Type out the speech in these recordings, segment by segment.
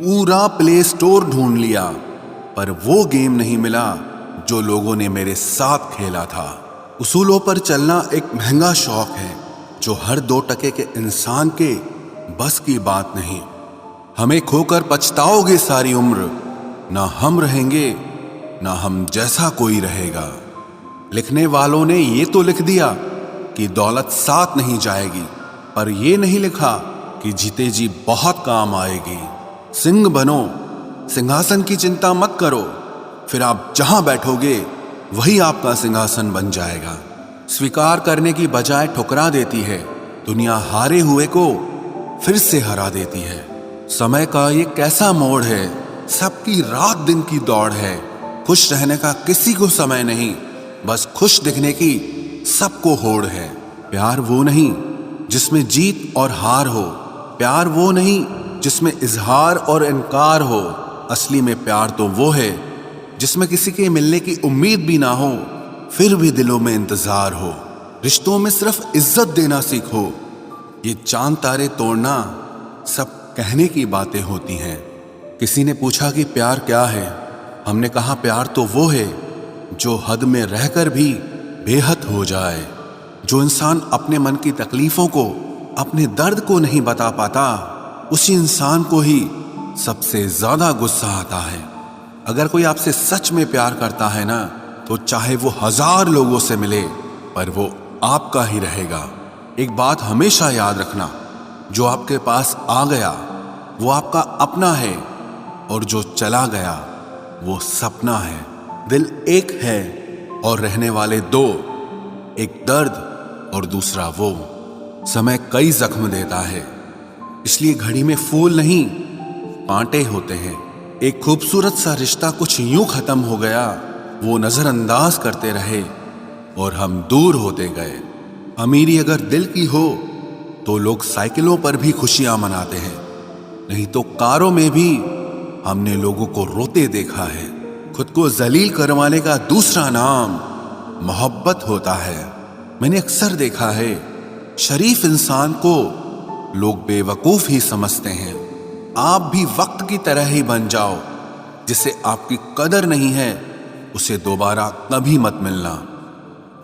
पूरा play store ढूंढ लिया, पर वो गेम नहीं मिला जो लोगों ने मेरे साथ खेला था। उसूलों पर चलना एक महंगा शौक है जो हर 2 टके के इंसान के बस की बात नहीं। हमें खोकर पछताओगे सारी उम्र, ना हम रहेंगे ना हम जैसा कोई रहेगा। लिखने वालों ने ये तो लिख दिया कि दौलत साथ नहीं जाएगी, पर ये नहीं लिखा कि जीते जी बहुत काम आएगी। सिंह बनो, सिंहासन की चिंता मत करो, फिर आप जहां बैठोगे वही आपका सिंहासन बन जाएगा। स्वीकार करने की बजाय ठुकरा देती है दुनिया, हारे हुए को फिर से हरा देती है। समय का ये कैसा मोड़ है, सबकी रात दिन की दौड़ है। खुश रहने का किसी को समय नहीं, बस खुश दिखने की सबको होड़ है। प्यार वो नहीं जिसमें जीत और हार हो, प्यार वो नहीं जिसमें इजहार और इनकार हो। असली में प्यार तो वो है जिसमें किसी के मिलने की उम्मीद भी ना हो, फिर भी दिलों में इंतजार हो। रिश्तों में सिर्फ इज्जत देना सीखो, ये चांद तारे तोड़ना सब कहने की बातें होती हैं। किसी ने पूछा कि प्यार क्या है, हमने कहा प्यार तो वो है जो हद में रहकर भी बेहद हो जाए। जो इंसान अपने मन की तकलीफों को, अपने दर्द को नहीं बता पाता, उसी इंसान को ही सबसे ज्यादा गुस्सा आता है। अगर कोई आपसे सच में प्यार करता है ना, तो चाहे वो 1000 लोगों से मिले, पर वो आपका ही रहेगा। एक बात हमेशा याद रखना, जो आपके पास आ गया वो आपका अपना है, और जो चला गया वो सपना है। दिल एक है और रहने वाले 2, एक दर्द और दूसरा वो। समय कई जख्म देता है, इसलिए घड़ी में फूल नहीं कांटे होते हैं। एक खूबसूरत सा रिश्ता कुछ यूं खत्म हो गया, वो नजरअंदाज करते रहे और हम दूर होते गए। अमीरी अगर दिल की हो तो लोग साइकिलों पर भी खुशियां मनाते हैं, नहीं तो कारों में भी हमने लोगों को रोते देखा है। खुद को जलील करवाने का दूसरा नाम मोहब्बत होता है। मैंने अक्सर देखा है, शरीफ इंसान को लोग बेवकूफ ही समझते हैं। आप भी वक्त की तरह ही बन जाओ, जिसे आपकी कदर नहीं है उसे दोबारा कभी मत मिलना।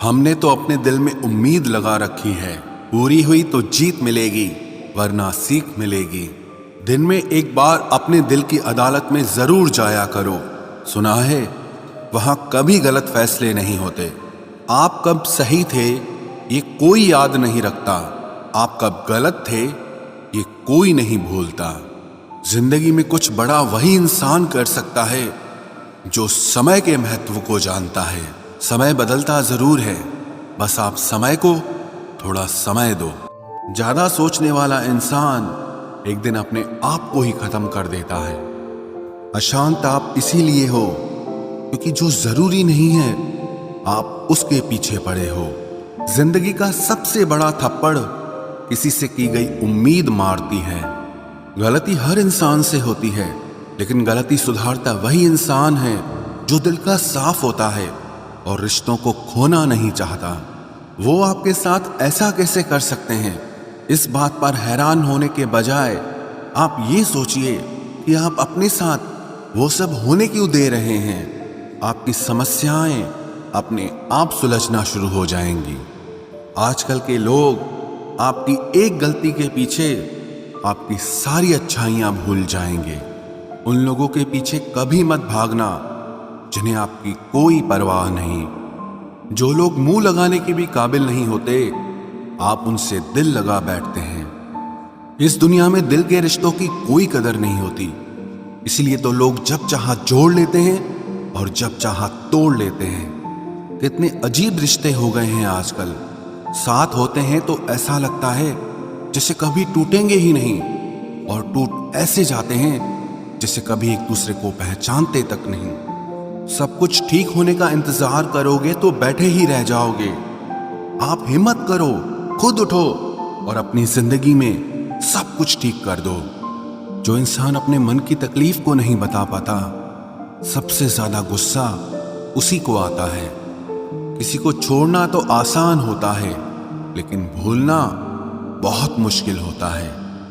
हमने तो अपने दिल में उम्मीद लगा रखी है, पूरी हुई तो जीत मिलेगी वरना सीख मिलेगी। दिन में एक बार अपने दिल की अदालत में जरूर जाया करो। सुना है वहां कभी गलत फैसले नहीं होते। आप कब सही थे ये कोई याद नहीं रखता, आप कब गलत थे ये कोई नहीं भूलता। जिंदगी में कुछ बड़ा वही इंसान कर सकता है जो समय के महत्व को जानता है। समय बदलता जरूर है, बस आप समय को थोड़ा समय दो। ज्यादा सोचने वाला इंसान एक दिन अपने आप को ही खत्म कर देता है। अशांत आप इसीलिए हो क्योंकि जो जरूरी नहीं है आप उसके पीछे पड़े हो। जिंदगी का सबसे बड़ा थप्पड़ किसी से की गई उम्मीद मारती है। गलती हर इंसान से होती है, लेकिन गलती सुधारता वही इंसान है जो दिल का साफ होता है और रिश्तों को खोना नहीं चाहता। वो आपके साथ ऐसा कैसे कर सकते हैं, इस बात पर हैरान होने के बजाय आप ये सोचिए कि आप अपने साथ वो सब होने क्यों दे रहे हैं। आपकी समस्याएं अपने आप सुलझना शुरू हो जाएंगी। आजकल के लोग आपकी एक गलती के पीछे आपकी सारी अच्छाइयां भूल जाएंगे। उन लोगों के पीछे कभी मत भागना जिन्हें आपकी कोई परवाह नहीं। जो लोग मुंह लगाने के भी काबिल नहीं होते, आप उनसे दिल लगा बैठते हैं। इस दुनिया में दिल के रिश्तों की कोई कदर नहीं होती, इसलिए तो लोग जब चाहा जोड़ लेते हैं और जब चाहा तोड़ लेते हैं। कितने अजीब रिश्ते हो गए हैं आजकल। साथ होते हैं तो ऐसा लगता है जैसे कभी टूटेंगे ही नहीं, और टूट ऐसे जाते हैं जैसे कभी एक दूसरे को पहचानते तक नहीं। सब कुछ ठीक होने का इंतजार करोगे तो बैठे ही रह जाओगे। आप हिम्मत करो, खुद उठो और अपनी जिंदगी में सब कुछ ठीक कर दो। जो इंसान अपने मन की तकलीफ को नहीं बता पाता, सबसे ज्यादा गुस्सा उसी को आता है। किसी को छोड़ना तो आसान होता है, लेकिन भूलना बहुत मुश्किल होता है।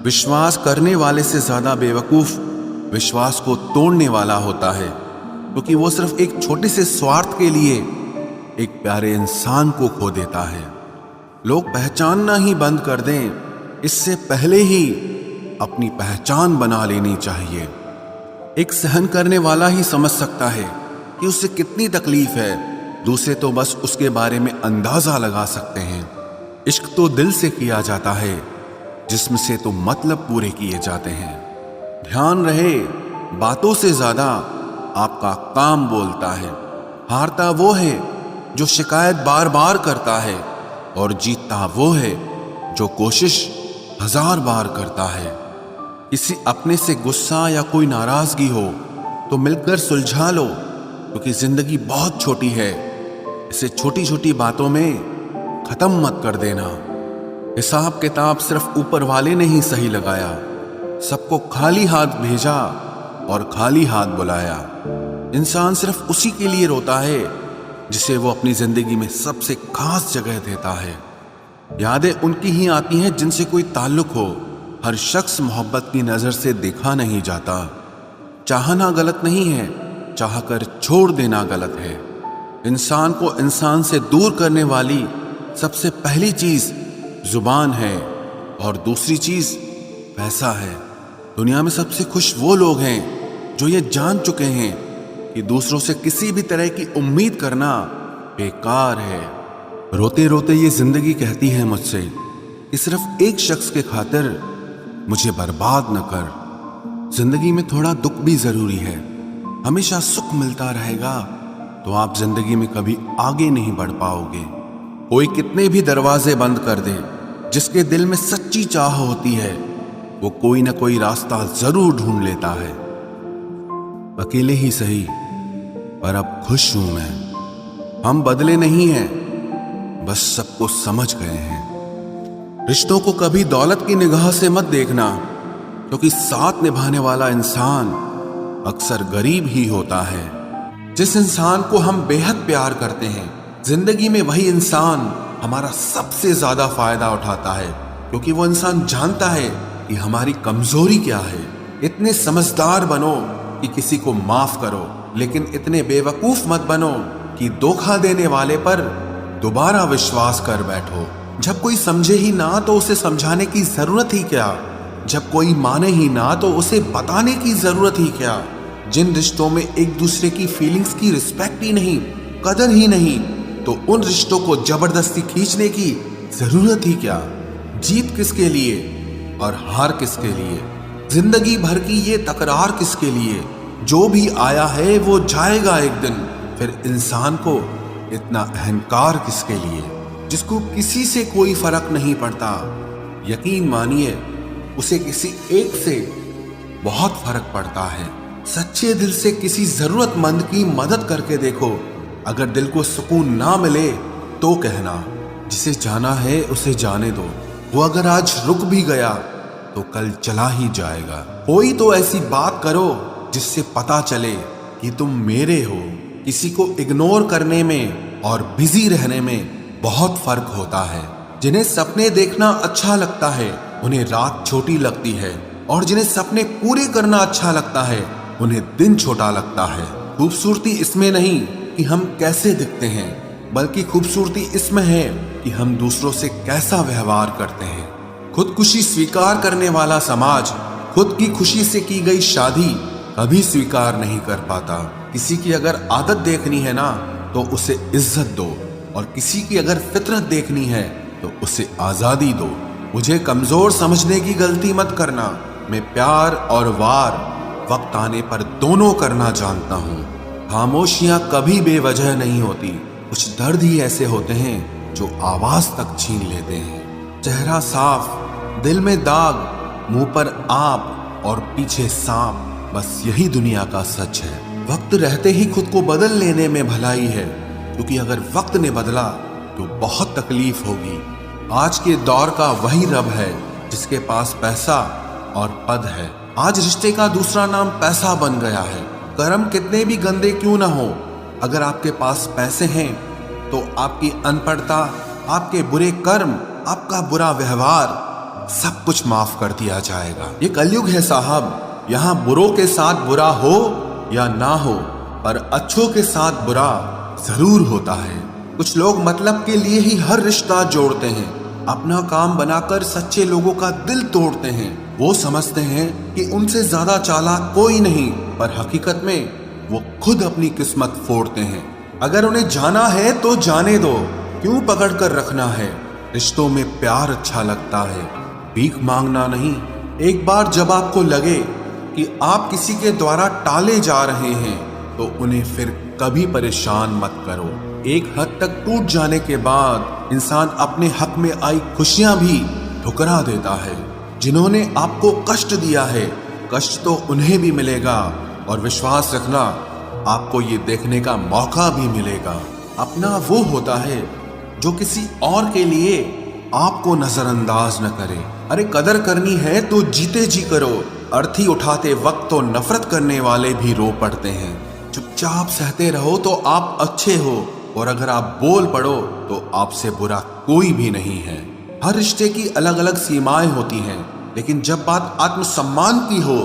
विश्वास करने वाले से ज्यादा बेवकूफ विश्वास को तोड़ने वाला होता है, क्योंकि वो सिर्फ एक छोटे से स्वार्थ के लिए एक प्यारे इंसान को खो देता है। लोग पहचानना ही बंद कर दें, इससे पहले ही अपनी पहचान बना लेनी चाहिए। एक सहन करने वाला ही समझ सकता है कि उससे कितनी तकलीफ है, दूसरे तो बस उसके बारे में अंदाजा लगा सकते हैं। इश्क तो दिल से किया जाता है, जिस्म से तो मतलब पूरे किए जाते हैं। ध्यान रहे, बातों से ज्यादा आपका काम बोलता है। हारता वो है जो शिकायत बार बार करता है, और जीतता वो है जो कोशिश 1000 बार करता है। किसी अपने से गुस्सा या कोई नाराजगी हो तो मिलकर सुलझा लो, क्योंकि जिंदगी बहुत छोटी है। इसे छोटी छोटी बातों में खत्म मत कर देना। हिसाब किताब सिर्फ ऊपर वाले ने ही सही लगाया, सबको खाली हाथ भेजा और खाली हाथ बुलाया। इंसान सिर्फ उसी के लिए रोता है जिसे वो अपनी जिंदगी में सबसे खास जगह देता है। यादें उनकी ही आती हैं जिनसे कोई ताल्लुक हो। हर शख्स मोहब्बत की नजर से देखा नहीं जाता। चाहना गलत नहीं है, चाहकर छोड़ देना गलत है। इंसान को इंसान से दूर करने वाली सबसे पहली चीज जुबान है, और दूसरी चीज पैसा है। दुनिया में सबसे खुश वो लोग हैं जो ये जान चुके हैं कि दूसरों से किसी भी तरह की उम्मीद करना बेकार है। रोते रोते ये जिंदगी कहती है मुझसे कि सिर्फ एक शख्स के खातिर मुझे बर्बाद न कर। जिंदगी में थोड़ा दुख भी जरूरी है। हमेशा सुख मिलता रहेगा तो आप जिंदगी में कभी आगे नहीं बढ़ पाओगे। कोई कितने भी दरवाजे बंद कर दे, जिसके दिल में सच्ची चाह होती है वो कोई ना कोई रास्ता जरूर ढूंढ लेता है। अकेले ही सही, पर अब खुश हूं मैं। हम बदले नहीं हैं, बस सबको समझ गए हैं। रिश्तों को कभी दौलत की निगाह से मत देखना, क्योंकि साथ निभाने वाला इंसान अक्सर गरीब ही होता है। जिस इंसान को हम बेहद प्यार करते हैं, जिंदगी में वही इंसान हमारा सबसे ज्यादा फायदा उठाता है, क्योंकि वो इंसान जानता है कि हमारी कमजोरी क्या है। इतने समझदार बनो कि किसी को माफ करो, लेकिन इतने बेवकूफ मत बनो कि धोखा देने वाले पर दोबारा विश्वास कर बैठो। जब कोई समझे ही ना तो उसे समझाने की जरूरत ही क्या। जब कोई माने ही ना तो उसे बताने की जरूरत ही क्या। जिन रिश्तों में एक दूसरे की फीलिंग्स की रिस्पेक्ट ही नहीं, कदर ही नहीं, तो उन रिश्तों को जबरदस्ती खींचने की जरूरत ही क्या। जीत किसके लिए और हार किसके लिए? जिंदगी भर की ये तकरार किसके लिए? जो भी आया है वो जाएगा एक दिन। फिर इंसान को इतना अहंकार किसके लिए, जिसको किसी से कोई फर्क नहीं पड़ता? यकीन मानिए, उसे किसी एक से बहुत फर्क पड़ता है। सच्चे दिल से किसी जरूरतमंद की मदद करके देखो। अगर दिल को सुकून ना मिले तो कहना, जिसे जाना है उसे जाने दो। वो अगर आज रुक भी गया तो कल चला ही जाएगा। कोई तो ऐसी बात करो जिससे पता चले कि तुम मेरे हो। किसी को इग्नोर करने में और बिजी रहने में बहुत फर्क होता है। जिन्हें सपने देखना अच्छा लगता है उन्हें रात छोटी लगती है, और जिन्हें सपने पूरे करना अच्छा लगता है उन्हें दिन छोटा लगता है। खूबसूरती इसमें नहीं कि हम कैसे दिखते हैं, बल्कि खूबसूरती इसमें है कि हम दूसरों से कैसा व्यवहार करते हैं। खुदकुशी स्वीकार करने वाला समाज खुद की खुशी से की गई शादी कभी स्वीकार नहीं कर पाता। किसी की अगर आदत देखनी है ना तो उसे इज्जत दो, और किसी की अगर फितरत देखनी है तो उसे आजादी दो। मुझे कमजोर समझने की गलती मत करना। मैं प्यार और वार वक्त आने पर दोनों करना जानता हूँ। खामोशियां कभी बेवजह नहीं होती। कुछ दर्द ही ऐसे होते हैं जो आवाज तक छीन लेते हैं। चेहरा साफ, दिल में दाग, मुंह पर आप और पीछे सांप, बस यही दुनिया का सच है। वक्त रहते ही खुद को बदल लेने में भलाई है, क्योंकि अगर वक्त ने बदला तो बहुत तकलीफ होगी। आज के दौर का वही रब है जिसके पास पैसा और पद है। आज रिश्ते का दूसरा नाम पैसा बन गया है। कर्म कितने भी गंदे क्यों ना हो, अगर आपके पास पैसे हैं तो आपकी अनपढ़ता, आपके बुरे कर्म, आपका बुरा व्यवहार सब कुछ माफ कर दिया जाएगा। ये कलयुग है साहब, यहाँ बुरों के साथ बुरा हो या ना हो, पर अच्छों के साथ बुरा जरूर होता है। कुछ लोग मतलब के लिए ही हर रिश्ता जोड़ते हैं, अपना काम बनाकर सच्चे लोगों का दिल तोड़ते हैं। वो समझते हैं कि उनसे ज्यादा चालाक कोई नहीं, पर हकीकत में वो खुद अपनी किस्मत फोड़ते हैं। अगर उन्हें जाना है तो जाने दो, क्यों पकड़ कर रखना है। रिश्तों में प्यार अच्छा लगता है, भीख मांगना नहीं। एक बार जब आपको लगे कि आप किसी के द्वारा टाले जा रहे हैं तो उन्हें फिर कभी परेशान मत करो। एक हद तक टूट जाने के बाद इंसान अपने हक में आई खुशियां भी ठुकरा देता है। जिन्होंने आपको कष्ट दिया है, कष्ट तो उन्हें भी मिलेगा, और विश्वास रखना आपको ये देखने का मौका भी मिलेगा। अपना वो होता है जो किसी और के लिए आपको नजरअंदाज न करे। अरे कदर करनी है तो जीते जी करो। अर्थी उठाते वक्त तो नफरत करने वाले भी रो पड़ते हैं। चुपचाप सहते रहो तो आप अच्छे हो, और अगर आप बोल पड़ो तो आपसे बुरा कोई भी नहीं है। हर रिश्ते की अलग अलग सीमाएं होती हैं, लेकिन जब बात आत्मसम्मान की हो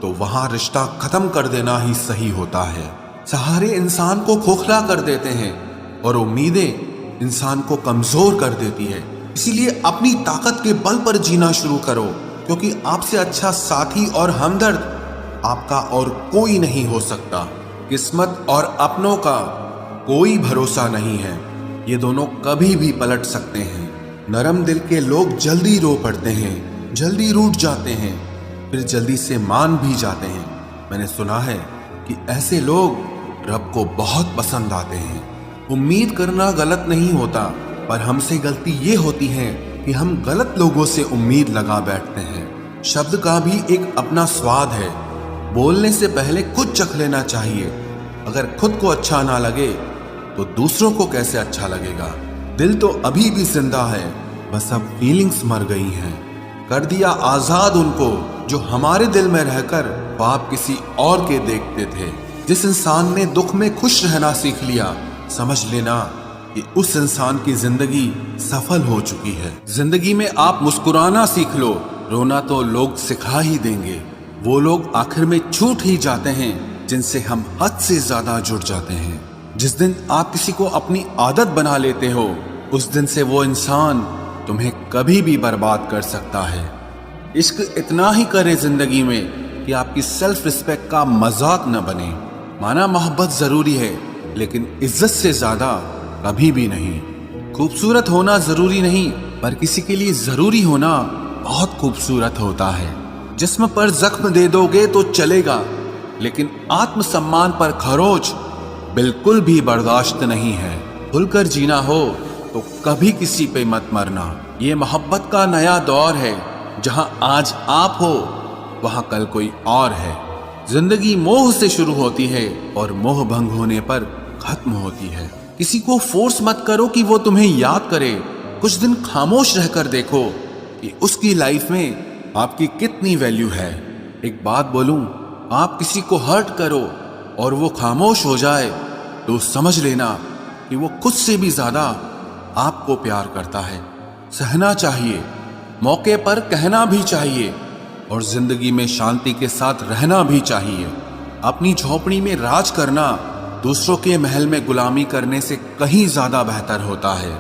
तो वहां रिश्ता खत्म कर देना ही सही होता है। सहारे इंसान को खोखला कर देते हैं और उम्मीदें इंसान को कमजोर कर देती है। इसीलिए अपनी ताकत के बल पर जीना शुरू करो, क्योंकि आपसे अच्छा साथी और हमदर्द आपका और कोई नहीं हो सकता। किस्मत और अपनों का कोई भरोसा नहीं है, ये दोनों कभी भी पलट सकते हैं। नरम दिल के लोग जल्दी रो पड़ते हैं, जल्दी रूठ जाते हैं, फिर जल्दी से मान भी जाते हैं। मैंने सुना है कि ऐसे लोग रब को बहुत पसंद आते हैं। उम्मीद करना गलत नहीं होता, पर हमसे गलती ये होती है कि हम गलत लोगों से उम्मीद लगा बैठते हैं। शब्द का भी एक अपना स्वाद है, बोलने से पहले खुद चख लेना चाहिए। अगर खुद को अच्छा ना लगे तो दूसरों को कैसे अच्छा लगेगा। दिल तो अभी भी जिंदा है, बस अब फीलिंग्स मर गई हैं। कर दिया आजाद उनको जो हमारे दिल में रहकर ख्वाब किसी और के देखते थे। जिस इंसान ने दुख में खुश रहना सीख लिया, समझ लेना कि उस इंसान की जिंदगी सफल हो चुकी है। जिंदगी में आप मुस्कुराना सीख लो, रोना तो लोग सिखा ही देंगे। वो लोग आखिर में छूट ही जाते हैं जिनसे हम हद से ज्यादा जुड़ जाते हैं। जिस दिन आप किसी को अपनी आदत बना लेते हो, उस दिन से वो इंसान तुम्हें कभी भी बर्बाद कर सकता है। इश्क इतना ही करे जिंदगी में कि आपकी सेल्फ रिस्पेक्ट का मजाक न बने। माना मोहब्बत जरूरी है, लेकिन इज्जत से ज्यादा कभी भी नहीं। खूबसूरत होना जरूरी नहीं, पर किसी के लिए जरूरी होना बहुत खूबसूरत होता है। जिस्म पर जख्म दे दोगे तो चलेगा, लेकिन आत्मसम्मान पर खरोच बिल्कुल भी बर्दाश्त नहीं है। खुलकर जीना हो तो कभी किसी पे मत मरना। ये मोहब्बत का नया दौर है, जहां आज आप हो वहां कल कोई और है। जिंदगी मोह से शुरू होती है और मोह भंग होने पर खत्म होती है। किसी को फोर्स मत करो कि वो तुम्हें याद करे। कुछ दिन खामोश रहकर देखो कि उसकी लाइफ में आपकी कितनी वैल्यू है। एक बात बोलूं, आप किसी को हर्ट करो और वो खामोश हो जाए तो समझ लेना कि वो खुद से भी ज्यादा आपको प्यार करता है। सहना चाहिए, मौके पर कहना भी चाहिए, और जिंदगी में शांति के साथ रहना भी चाहिए। अपनी झोपड़ी में राज करना दूसरों के महल में गुलामी करने से कहीं ज्यादा बेहतर होता है।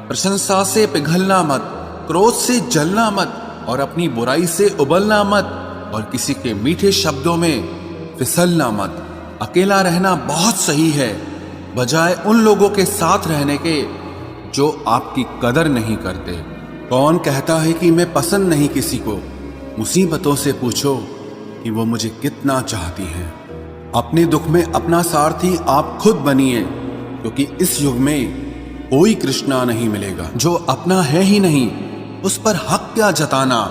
प्रशंसा से पिघलना मत, क्रोध से जलना मत, और अपनी बुराई से उबलना मत, और किसी के मीठे शब्दों में फिसलना मत। अकेला रहना बहुत सही है, बजाय उन लोगों के साथ रहने के जो आपकी कदर नहीं करते। कौन कहता है कि मैं पसंद नहीं किसी को? मुसीबतों से पूछो कि वो मुझे कितना चाहती हैं। अपने दुख में अपना सारथी आप खुद बनिए, क्योंकि इस युग में कोई कृष्णा नहीं मिलेगा। जो अपना है ही नहीं, उस पर हक क्या जताना।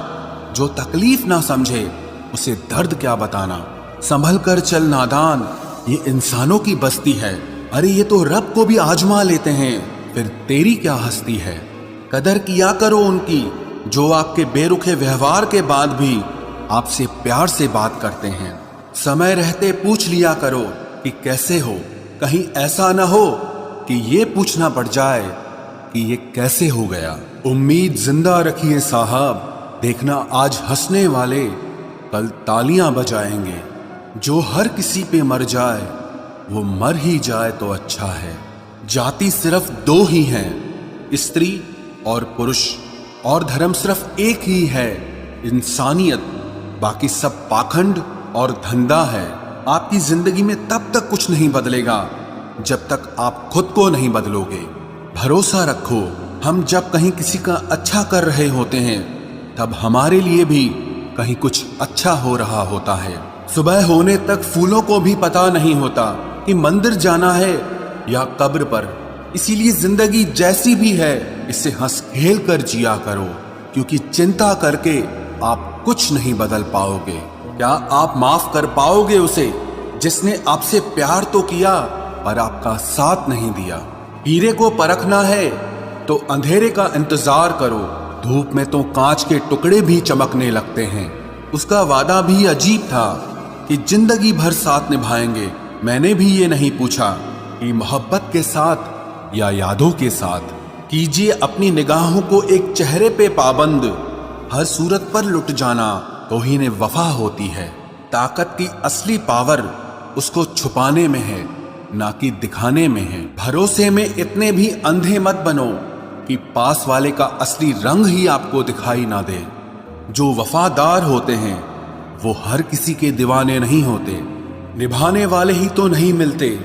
जो तकलीफ ना समझे, उसे दर्द क्या बताना। संभल कर चल नादान, ये इंसानों की बस्ती है। अरे ये तो रब को भी आजमा लेते हैं, फिर तेरी क्या हस्ती है। कदर किया करो उनकी जो आपके बेरुखे व्यवहार के बाद भी आपसे प्यार से बात करते हैं। समय रहते पूछ लिया करो कि कैसे हो। कहीं ऐसा ना हो कि ये पूछना पड़ जाए कि ये कैसे हो गया। उम्मीद जिंदा रखिए साहब, देखना आज हंसने वाले कल तालियां बजाएंगे। जो हर किसी पे मर जाए वो मर ही जाए तो अच्छा है। जाति सिर्फ दो ही हैं, स्त्री और पुरुष, और धर्म सिर्फ एक ही है, इंसानियत। बाकी सब पाखंड और धंधा है। आपकी जिंदगी में तब तक कुछ नहीं बदलेगा जब तक आप खुद को नहीं बदलोगे। भरोसा रखो, हम जब कहीं किसी का अच्छा कर रहे होते हैं तब हमारे लिए भी कहीं कुछ अच्छा हो रहा होता है। सुबह होने तक फूलों को भी पता नहीं होता कि मंदिर जाना है या कब्र पर। इसीलिए जिंदगी जैसी भी है इसे हंस खेल कर जिया करो, क्योंकि चिंता करके आप कुछ नहीं बदल पाओगे। क्या आप माफ कर पाओगे उसे जिसने आपसे प्यार तो किया पर आपका साथ नहीं दिया? हीरे को परखना है तो अंधेरे का इंतजार करो। धूप में तो कांच के टुकड़े भी चमकने लगते हैं। उसका वादा भी अजीब था कि जिंदगी भर साथ निभाएंगे। मैंने भी ये नहीं पूछा कि मोहब्बत के साथ या यादों के साथ। कीजिए अपनी निगाहों को एक चेहरे पे पाबंद। हर सूरत पर लुट जाना तौहीन वफा होती है। ताकत की असली पावर उसको छुपाने में है, ना कि दिखाने में है। भरोसे में इतने भी अंधे मत बनो कि पास वाले का असली रंग ही आपको दिखाई ना दे। जो वफादार होते हैं वो हर किसी के दीवाने नहीं होते। निभाने वाले ही तो नहीं मिलते,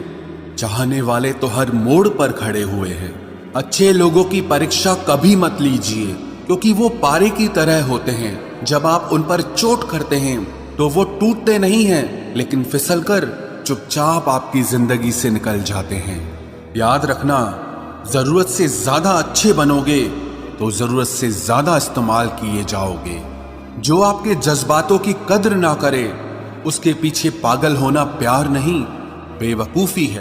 चाहने वाले तो हर मोड़ पर खड़े हुए हैं। अच्छे लोगों की परीक्षा कभी मत लीजिए, क्योंकि वो पारे की तरह होते हैं। जब आप उन पर चोट करते हैं तो वो टूटते नहीं हैं, लेकिन फिसलकर चुपचाप आपकी जिंदगी से निकल जाते हैं। याद रखना, जरूरत से ज्यादा अच्छे बनोगे तो जरूरत से ज्यादा इस्तेमाल किए जाओगे। जो आपके जज्बातों की कद्र ना करे उसके पीछे पागल होना प्यार नहीं, बेवकूफी है।